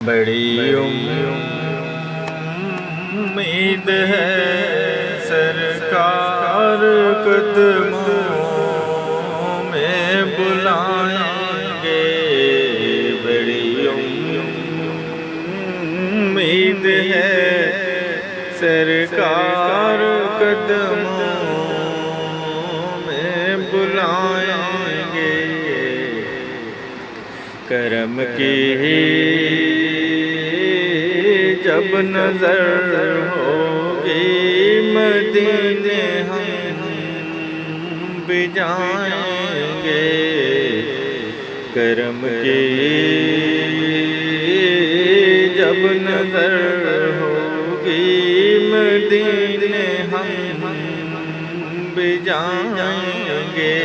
بڑی امید ہے سرکار قدموں میں بلائیں گے، بڑی امید ہے سرکار قدموں میں بلائیں گے، کرم کی جب نظر ہوگی مدینے ہم بھی جائیں گے، کرم کی جب نظر ہوگی مدینے ہم بھی جائیں گے،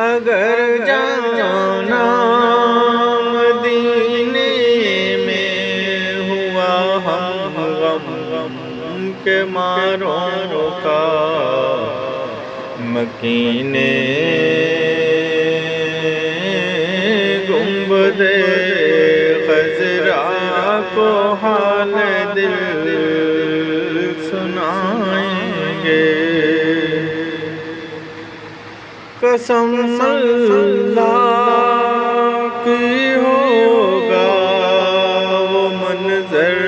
اگر جانا مدینے میں ہوا ہم غم کے ماروں کا، مکینے گنبد خضرا کو حال دل سنائیں گے، قسم اللہ کی ہوگا وہ منظر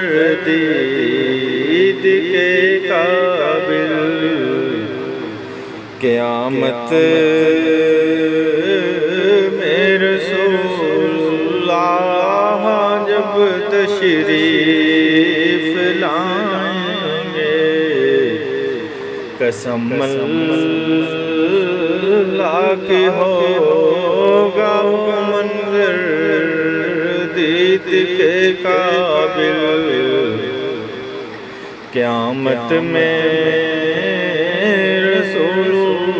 دید کے قابل، قیامت میں رسول اللہ جب تشریف لائیں گے، قسم اللہ کی ہوگا وہ منظر دید کے قابل، قیامت میں رسول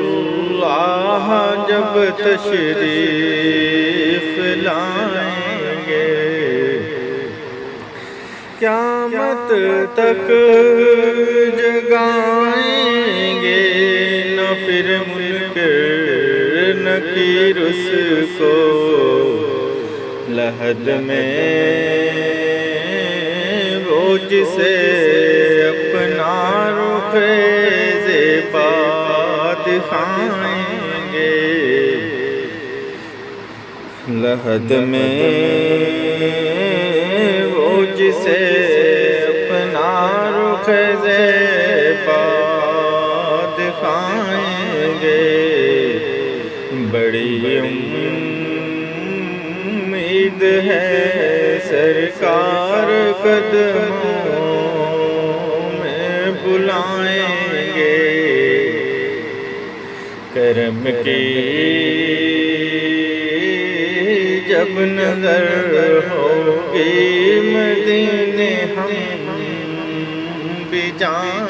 اللہ جب تشریف لائیں گے، قیامت تک جگائیں گے نہ پھر منکر نکیر اس کو، لحد میں وہ جسے اپنا رخ زیبا دکھائیں گے، لحد میں وہ جسے اپنا رخ زیبا دکھائیں گے، بڑی امید ہے سرکار قدموں میں بلائیں گے، کرم کی جب نظر ہوگی مدینے ہم بھی جائیں